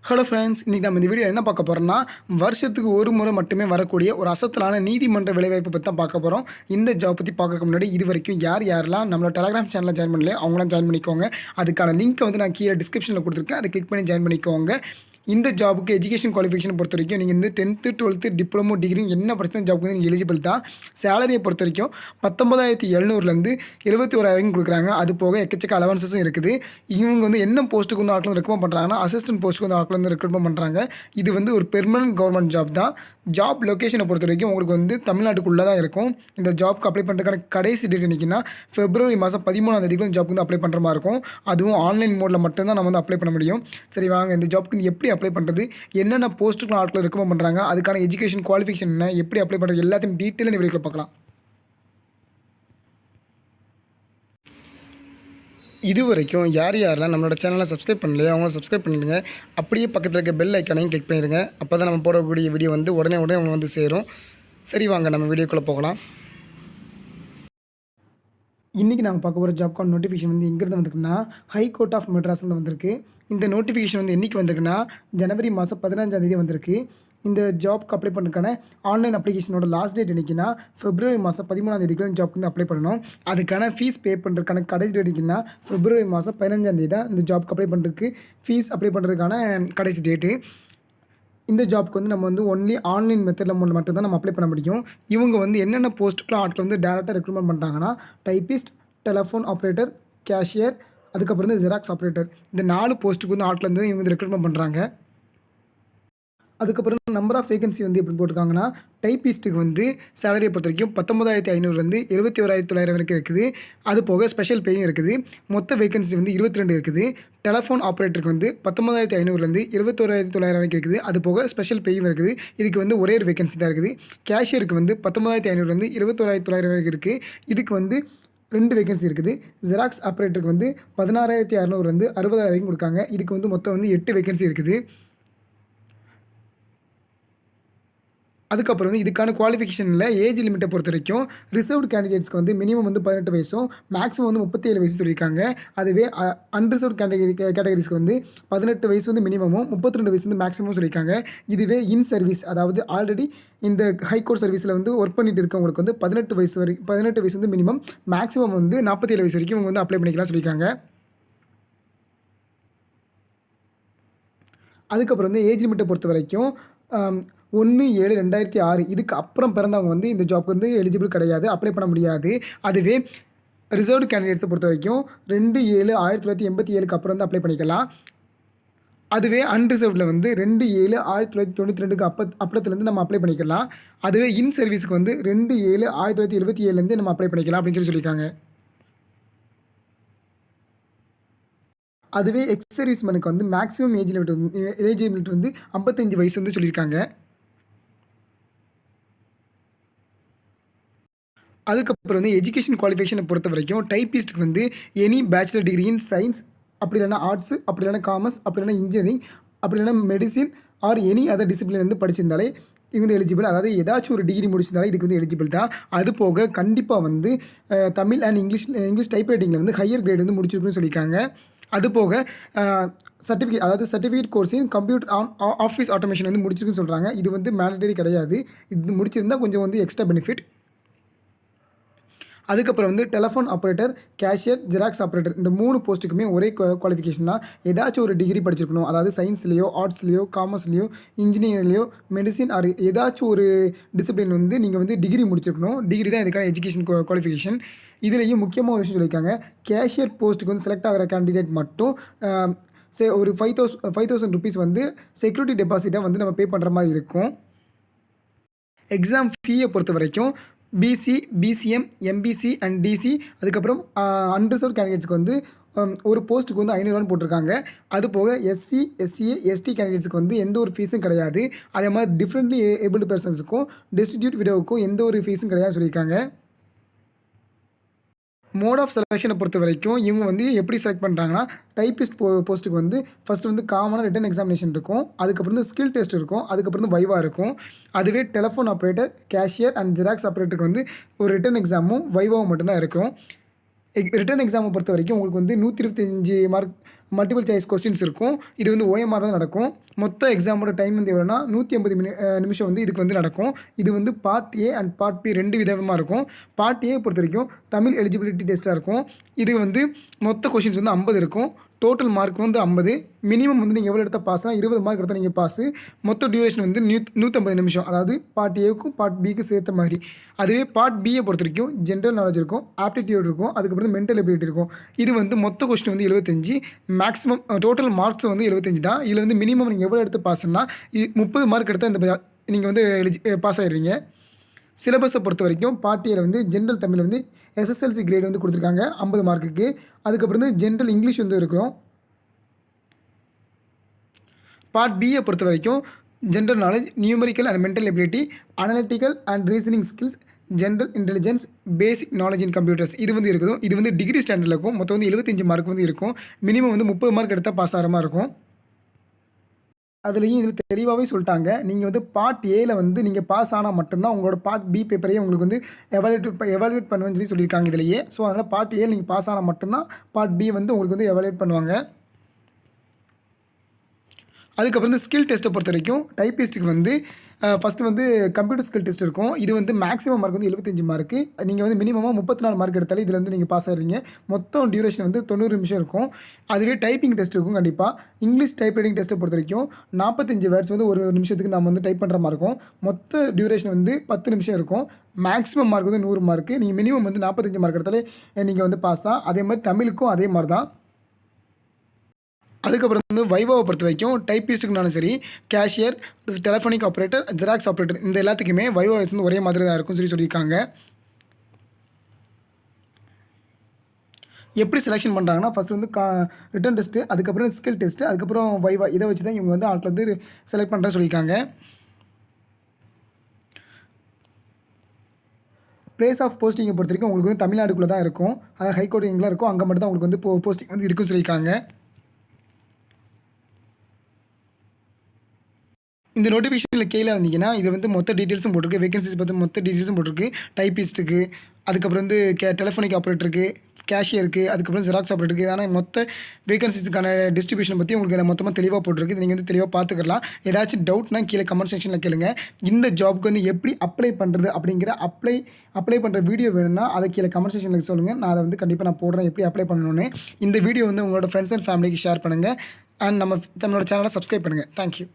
Hello friends, இன்றைக்கி நம்ம இந்த வீடியோ என்ன பார்க்க போகிறோம்னா, வருஷத்துக்கு ஒரு முறை மட்டுமே வரக்கூடிய ஒரு அசத்தலான நீதிமன்ற வேலைவாய்ப்பு பற்றி தான் பார்க்க போகிறோம். இந்த ஜாப் பற்றி பார்க்கறதுக்கு முன்னாடி இது வரைக்கும் யாரெல்லாம் நம்மளோட டெலகிராம் சேனலில் ஜாயின் பண்ணலையோ அவங்களாம் ஜாயின் பண்ணிக்கோங்க. அதுக்கான லிங்க்கை வந்து நான் கீழே டிஸ்கிரிப்ஷனில் கொடுத்துருக்கேன். அதை கிளிக் பண்ணி ஜாயின் பண்ணிக்கோங்க. இந்த ஜாபுக்கு எஜுகேஷன் குவாலிஃபிகேஷன் பொறுத்த வரைக்கும் நீங்கள் வந்து 10th 12th டிப்ளமோ டிகிரி என்ன படித்த ஜாபுக்கு வந்து நீங்கள் எலிஜிபிள் தான். சேலரியை பொறுத்த வரைக்கும் 19,700லேருந்து 71,000 கொடுக்குறாங்க. அது போக எக்கச்சக்க அலவன்சஸும் இருக்குது. இவங்க வந்து என்ன போஸ்ட்டுக்கு வந்து ஆட்கள் ரெக்கமெண்ட் பண்ணுறாங்கன்னா, அசிஸ்டன்ட் போஸ்ட்டுக்கு வந்து ஆட்கள் வந்து ரெக்ரூட்மெண்ட் பண்ணுறாங்க. இது வந்து ஒரு பெர்மனன்ட் கவர்மெண்ட் ஜாப் தான். ஜாப் லொக்கேஷனை பொறுத்த வரைக்கும் உங்களுக்கு வந்து தமிழ்நாட்டுக்குள்ளே தான் இருக்கும். இந்த ஜாப்க்கு அப்ளை பண்ணுறதுக்கான கடைசி டேட் என்னைக்குன்னா February மாதம் 13ஆம் தேதிக்கு இந்த ஜாப்க்கு வந்து அப்ளை பண்ணுற மாதிரி இருக்கும். அதுவும் ஆன்லைன் மோடில் மட்டும்தான் நம்ம வந்து அப்ளை பண்ண முடியும். சரி வாங்க, இந்த ஜாப்க்கு வந்து எப்படி அப்ளை பண்ணுறது, என்னென்ன போஸ்ட்டுக்கு ஆட்கள் ரெக்கமெண்ட் பண்ணுறாங்க, அதுக்கான எஜுகேஷன் குவாலிஃபிகேஷன் என்ன, எப்படி அப்ளை பண்ணுறது எல்லாத்தையும் டீட்டெயில் இந்த வீடியோவில் பார்க்கலாம். இது வரைக்கும் யாரெல்லாம் நம்மளோட சேனலை சப்ஸ்கிரைப் பண்ணலையோ அவங்கள சப்ஸ்கிரைப் பண்ணிடுங்க. அப்படியே பக்கத்தில் இருக்க பெல் ஐக்கானையும் கிளிக் பண்ணிடுங்க. அப்போ தான் நம்ம போடக்கூடிய வீடியோ வந்து உடனே அவங்க வந்து சேரும். சரி வாங்க, நம்ம வீடியோக்குள்ளே போகலாம். இன்றைக்கி நாங்கள் பார்க்க போகிற ஜாப்கான நோட்டிஃபிகேஷன் வந்து எங்கேருந்து வந்திருக்குன்னா, ஹைகோர்ட் ஆஃப் மெட்ராஸில் வந்திருக்கு. இந்த நோட்டிஃபிகேஷன் வந்து என்றைக்கு வந்திருக்குன்னா, ஜனவரி மாதம் 15ஆம் தேதி வந்திருக்கு. இந்த ஜாப்க்கு அப்ளை பண்ணுறதுக்கான ஆன்லைன் அப்ளிகேஷனோட லாஸ்ட் டேட் என்றைக்குன்னா February மாதம் 13ஆம் தேதிக்கு ஜாப்க்கு வந்து அப்ளை பண்ணணும். அதுக்கான ஃபீஸ் பே பண்ணுறதுக்கான கடைசி டேட் என்றைக்குன்னா February மாதம் 15ஆம் தேதி தான் இந்த ஜாப்க்கு அப்ளை பண்ணுறதுக்கு ஃபீஸ் அப்ளை பண்ணுறதுக்கான கடைசி டேட்டு. இந்த ஜாப்க்கு வந்து நம்ம வந்து ஒன்லி ஆன்லைன் மெத்தடில் மட்டும்தான் நம்ம அப்ளை பண்ண முடியும். இவங்க வந்து என்னென்ன போஸ்ட்டுக்குலாம் ஆட்கள் வந்து டேரெக்டாக ரெக்ரூட்மெண்ட் பண்ணுறாங்கன்னா, டைப்பிஸ்ட், டெலஃபோன் ஆப்ரேட்டர், கேஷியர், அதுக்கப்புறம் வந்து ஜெராக்ஸ் ஆப்ரேட்டர், இந்த 4 போஸ்ட்டுக்கு வந்து ஆட்கள் வந்து இவங்க வந்து ரெக்ரூட்மெண்ட் பண்ணுறாங்க. அதுக்கப்புறம் நம்பர் ஆஃப் வேகன்சி வந்து எப்படி போட்டிருக்காங்கன்னா, டைப்பிஸ்ட்டுக்கு வந்து சேலரியை பொறுத்த வரைக்கும் 19,500லேருந்து 71,900 வரைக்கும் இருக்குது. அது போக ஸ்பெஷல் பேயும் இருக்குது. மொத்த வேகன்சி வந்து 22 இருக்குது. டெலஃபோன் ஆப்ரேட்டருக்கு வந்து 19,500லேருந்து 21,900 வரைக்கும் இருக்குது. அது போக ஸ்பெஷல் பேயும் இருக்குது. இதுக்கு வந்து ஒரே ஒரு வேகன்சி தான் இருக்குது. கேஷியருக்கு வந்து 19,500லேருந்து 21,900 வரைக்கும் இருக்குது. இதுக்கு வந்து 2 வேகன்சி இருக்குது. ஜெராக்ஸ் ஆப்ரேட்டருக்கு வந்து 16,600லேருந்து 60,000 வரைக்கும் கொடுக்காங்க. இதுக்கு வந்து மொத்தம் வந்து 8 வேகன்சி இருக்குது. அதுக்கப்புறம் வந்து இதுக்கான குவாலிஃபிகேஷனில் ஏஜ் லிமிட்டை பொறுத்த வரைக்கும் ரிசர்வ்டு கேண்டிடேட்ஸ்க்கு வந்து மினிமம் வந்து 18 வயசும் மேக்ஸிமம் வந்து 37 வயசு சொல்லியிருக்காங்க. அதுவே அன்ரிசர்வ்டு கேட்டகரிஸ்க்கு வந்து 18 வயசு வந்து மினிமமும் 32 வயசு வந்து மேக்ஸிமம் சொல்லியிருக்காங்க. இதுவே இன் சர்வீஸ், அதாவது ஆல்ரெடி இந்த ஹைகோர்ட் சர்வீஸில் வந்து ஒர்க் பண்ணிட்டு இருக்கவங்களுக்கு வந்து 18 வயசு வந்து மினிமம், மேக்ஸிமம் வந்து 47 வயசு வரைக்கும் இவங்க வந்து அப்ளை பண்ணிக்கலாம் சொல்லியிருக்காங்க. அதுக்கப்புறம் வந்து ஏஜ் லிமிட்டை பொறுத்த வரைக்கும் 1/7/2006 இதுக்கு அப்புறம் பிறந்தவங்க வந்து இந்த ஜாப்க்கு வந்து எலிஜிபிள் கிடையாது, அப்ளை பண்ண முடியாது. அதுவே ரிசர்வ்டு கேண்டிடேட்ஸை பொறுத்த வரைக்கும் 2/7/1987க்கு அப்புறம் வந்து அப்ளை பண்ணிக்கலாம். அதுவே அன்ரிசர்வ்டில் வந்து 2/7/1992க்கு அப்புறத்துலேருந்து நம்ம அப்ளை பண்ணிக்கலாம். அதுவே இன் சர்வீஸுக்கு வந்து 2/7/1977லேருந்து நம்ம அப்ளை பண்ணிக்கலாம் அப்படின்னு சொல்லியிருக்காங்க. அதுவே எக்ஸ் சர்வீஸ்மேனுக்கு வந்து மேக்ஸிமம் ஏஜ் லிமிட் வந்து 55 வயசு வந்து சொல்லியிருக்காங்க. அதுக்கப்புறம் வந்து எஜுகேஷன் குவாலிஃபிகேஷனை பொறுத்த வரைக்கும் டைப்பிஸ்ட்டுக்கு வந்து any bachelor degree in science, அப்படி இல்லைனா ஆர்ட்ஸு, அப்படி இல்லைனா காமர்ஸ், அப்படி இல்லைனா இன்ஜினியரிங், அப்படி இல்லைனா medicine or any other discipline வந்து படிச்சிருந்தாலே இது வந்து எலிஜிபிள். அதாவது ஏதாச்சும் ஒரு டிகிரி முடிச்சிருந்தாலே இதுக்கு வந்து எலிஜிபிள் தான். அது போக கண்டிப்பாக வந்து தமிழ் அண்ட் இங்கிலீஷ் டைப் ரைட்டிங்கில் வந்து ஹையர் கிரேட் வந்து முடிச்சிருக்குன்னு சொல்லியிருக்காங்க. அது போக சர்டிஃபிகேட், அதாவது certificate course in computer office automation வந்து முடிச்சிருக்குன்னு சொல்கிறாங்க. இது வந்து மேண்டேட்டரி கிடையாது. இது முடிச்சிருந்தால் கொஞ்சம் வந்து எக்ஸ்ட்ரா பெனிஃபிட். அதுக்கப்புறம் வந்து telephone operator, cashier, xerox operator, இந்த 3 போஸ்ட்டுக்குமே ஒரே குவாலிஃபிகேஷன் தான். ஏதாச்சும் ஒரு டிகிரி படிச்சிருக்கணும். அதாவது சயின்ஸ்லேயோ, ஆர்ட்ஸ்லேயோ, காமர்ஸ்லேயோ, இன்ஜினியரிங்லேயோ, மெடிசின் ஆர் ஏதாச்சும் ஒரு டிசிப்ளின் வந்து நீங்கள் வந்து டிகிரி முடிச்சிருக்கணும். டிகிரி தான் இதுக்கான எஜுகேஷன் குவாலிஃபிகேஷன். இதுலேயும் முக்கியமாக ஒரு விஷயம் சொல்லியிருக்காங்க. கேஷியர் போஸ்ட்டுக்கு வந்து செலக்ட் ஆகிற கேண்டிடேட் மட்டும் ஒரு 5,000 ருபீஸ் வந்து செக்யூரிட்டி டெபாசிட்டாக வந்து நம்ம பே பண்ணுற மாதிரி இருக்கும். எக்ஸாம் ஃபீயை பொறுத்த வரைக்கும் BC, BCM, MBC and DC, அதுக்கப்புறம் அன்ரிசர்வ் கேண்டிடேட்ஸ்க்கு வந்து ஒரு போஸ்ட்டுக்கு வந்து 500 போட்டிருக்காங்க. அது போக எஸ்சி, எஸ்சிஏ, எஸ்டி கேண்டிடேட்ஸ்க்கு வந்து எந்த ஒரு ஃபீஸும் கிடையாது. அதே மாதிரி டிஃப்ரெண்ட்லி ஏபிள்டு பர்சன்ஸுக்கும் டெஸ்டிடியூட் விடோவுக்கும் எந்த ஒரு ஃபீஸும் கிடையாது சொல்லியிருக்காங்க. மோட் ஆஃப் செலெக்ஷனை பொறுத்த வரைக்கும் இவங்க வந்து எப்படி செலக்ட் பண்ணுறாங்கன்னா, டைப்பிஸ்ட் போஸ்ட்டுக்கு வந்து ஃபஸ்ட்டு வந்து காமனாக ரிட்டன் எக்ஸாமினேஷன் இருக்கும். அதுக்கப்புறம் வந்து ஸ்கில் டெஸ்ட் இருக்கும். அதுக்கப்புறம் வந்து வைவா இருக்கும். அதுவே telephone operator, cashier and xerox ஆப்ரேட்டருக்கு வந்து ஒரு ரிட்டன் எக்ஸாமும் வைவாவும் மட்டும்தான் இருக்கும். ரிட்டன் எக்ஸாமை பொறுத்த வரைக்கும் உங்களுக்கு வந்து 125 மார்க் மல்டிபிள் சாய்ஸ் கொஸ்டின்ஸ் இருக்கும். இது வந்து OMR தான் நடக்கும். மொத்த எக்ஸாமோட டைம் வந்து எவ்வளோனா 150 நிமிஷம் வந்து இதுக்கு வந்து நடக்கும். இது வந்து part A and part B 2 விதமாக இருக்கும். பார்ட் ஏ பொறுத்த வரைக்கும் தமிழ் எலிஜிபிலிட்டி டெஸ்ட்டாக இருக்கும். இது வந்து மொத்த கொஸ்டின்ஸ் வந்து 50 இருக்கும். டோட்டல் மார்க் வந்து 50. மினிமம் வந்து நீங்கள் எவ்வளோ எடுத்தால் பாஸ்னா 20 மார்க் எடுத்தால் நீங்கள் பாஸு. மொத்த டியூரேஷன் வந்து 150 நிமிஷம். அதாவது பார்ட் ஏவுக்கும் பார்ட் பிக்கு சேர்த்த மாதிரி. அதுவே பார்ட் பியை பொறுத்த வரைக்கும் ஜென்ரல் நாலேஜ் இருக்கும், ஆப்டிடியூட் இருக்கும், அதுக்கப்புறம் மென்டல் எபிலிட்டி இருக்கும். இது வந்து மொத்த கொஸ்டின் வந்து 75. மேக்ஸிமம் டோட்டல் மார்க்ஸ் வந்து 75 தான். இதில் வந்து மினிமம் நீங்கள் எவ்வளோ எடுத்து பாஸ்னா 30 மார்க் எடுத்தால் இந்த நீங்கள் வந்து பாஸ் ஆகிடுவீங்க. சிலபஸை பொறுத்த வரைக்கும் பார்ட் ஏல வந்து ஜென்ரல் தமிழ் வந்து SSLC கிரேட் வந்து கொடுத்துருக்காங்க 50 மார்க்குக்கு. அதுக்கப்புறம் வந்து ஜென்ரல் இங்கிலீஷ் வந்து இருக்கும். பார்ட் பியை பொறுத்த வரைக்கும் general knowledge, numerical and mental ability, analytical and reasoning skills, general intelligence, basic knowledge in computers இது வந்து இருக்குது. இது வந்து டிகிரி ஸ்டாண்டர்டில் இருக்கும். மொத்தம் வந்து 75 மார்க் வந்து இருக்கும். மினிமம் வந்து 30 மார்க் எடுத்தால் பாஸ் ஆகிற மாதிரி இருக்கும். அதுலேயும் இதில் தெளிவாகவே சொல்லிட்டாங்க, நீங்கள் வந்து பார்ட் ஏல வந்து நீங்கள் பாஸ் ஆனால் மட்டும்தான் உங்களோட பார்ட் பி பேப்பரையே உங்களுக்கு வந்து எவாலுவேட் பண்ணுவேன்னு சொல்லியிருக்காங்க இதிலேயே. ஸோ அதனால் பார்ட் ஏல நீங்கள் பாஸ் ஆனால் மட்டும்தான் பார்ட் பி வந்து உங்களுக்கு வந்து எவாலுவேட் பண்ணுவாங்க. அதுக்கப்புறம் இந்த ஸ்கில் டெஸ்ட்டை பொறுத்த வரைக்கும் டைப்பிஸ்ட்டுக்கு வந்து ஃபஸ்ட்டு வந்து கம்ப்யூட்டர் ஸ்கில் டெஸ்ட் இருக்கும். இது வந்து மேக்ஸிமம் மார்க் வந்து 75 மார்க்கு. நீங்கள் வந்து மினிமமாக 34 மார்க் எடுத்தாலே இதில் வந்து நீங்கள் பாஸ் ஆகிடுவீங்க. மொத்தம் டியூரேஷன் வந்து 90 நிமிஷம் இருக்கும். அதுவே டைப்பிங் டெஸ்ட் இருக்கும் கண்டிப்பாக. இங்கிலீஷ் டைப் ரைட்டிங் டெஸ்ட்டை பொறுத்த வரைக்கும் 45 வேர்ட்ஸ் வந்து ஒரு நிமிஷத்துக்கு நம்ம வந்து டைப் பண்ணுற மாதிரி இருக்கும். மொத்த டியூரேஷன் வந்து 10 நிமிஷம் இருக்கும். மேக்ஸிமம் மார்க் வந்து 100 மார்க்கு. நீங்கள் மினிமம் வந்து 45 மார்க் எடுத்தாலே நீங்கள் வந்து பாஸ் தான். அதே மாதிரி தமிழுக்கும் அதே மாதிரி தான். அதுக்கப்புறம் வந்து வைவாவை பொறுத்த வரைக்கும் டைப்பிஸ்ட்டுக்குனாலும் சரி, cashier, telephonic operator, xerox operator இந்த எல்லாத்துக்குமே வைவா வந்து ஒரே மாதிரி தான் இருக்கும்னு சொல்லியிருக்காங்க. எப்படி செலெக்ஷன் பண்ணுறாங்கன்னா ஃபஸ்ட்டு வந்து ரிட்டன் டெஸ்ட்டு, அதுக்கப்புறம் ஸ்கில் டெஸ்ட்டு, அதுக்கப்புறம் வைவா இதை வச்சு தான் இவங்க வந்து ஆட்கள் வந்து செலக்ட் பண்ணுறேன்னு சொல்லியிருக்காங்க. பிளேஸ் ஆஃப் போஸ்டிங்கை பொறுத்த வரைக்கும் உங்களுக்கு வந்து தமிழ்நாடுக்குள்ளே தான் இருக்கும். அதாவது ஹைகோர்ட் எங்கெல்லாம் இருக்கும் அங்கே மட்டும் தான் உங்களுக்கு வந்து போஸ்டிங் வந்து இருக்குன்னு சொல்லியிருக்காங்க. இந்த நோட்டிஃபிகேஷனில் கீழே வந்தீங்கன்னா இது வந்து மொத்த டீட்டெயில்ஸும் போட்டிருக்கு. வேகன்சிஸ் பார்த்து மொத்த டீட்டெயில்ஸும் போட்டிருக்கு. டைப்பிஸ்ட்டுக்கு, அதுக்கப்புறம் வந்து டெலிஃபோனிக் ஆப்ரேட்டருக்கு, கேஷியருக்கு, அதுக்கப்புறம் ஜெராக்ஸ் ஆப்ரேட்டருக்கு. ஆனால் மொத்த வேகன்சிஸுக்கான டிஸ்ட்ரிபியூஷன் பற்றி உங்களுக்கு இதில் மொத்தமாக தெளிவாக போட்டிருக்கு. நீங்கள் வந்து தெளிவாக பார்த்துக்கலாம். ஏதாச்சும் டவுட்னா கீழே கமெண்ட் செக்ஷனில் கேளுங்க. இந்த ஜாப்க்கு வந்து எப்படி அப்ளை பண்ணுறது அப்படிங்கிற அப்ளை பண்ணுற வீடியோ வேணும்னா அதை கீழே கமெண்ட் செக்ஷனில் சொல்லுங்கள். நான் அதை வந்து கண்டிப்பாக நான் போடுறேன் எப்படி அப்ளை பண்ணணும்னு. இந்த வீடியோ வந்து உங்களோட ஃப்ரெண்ட்ஸ் அண்ட் ஃபேமிலிக்கு ஷேர் பண்ணுங்கள். அண்ட் நம்மளோட சேனலை சப்ஸ்கிரைப் பண்ணுங்கள். தேங்க்யூ.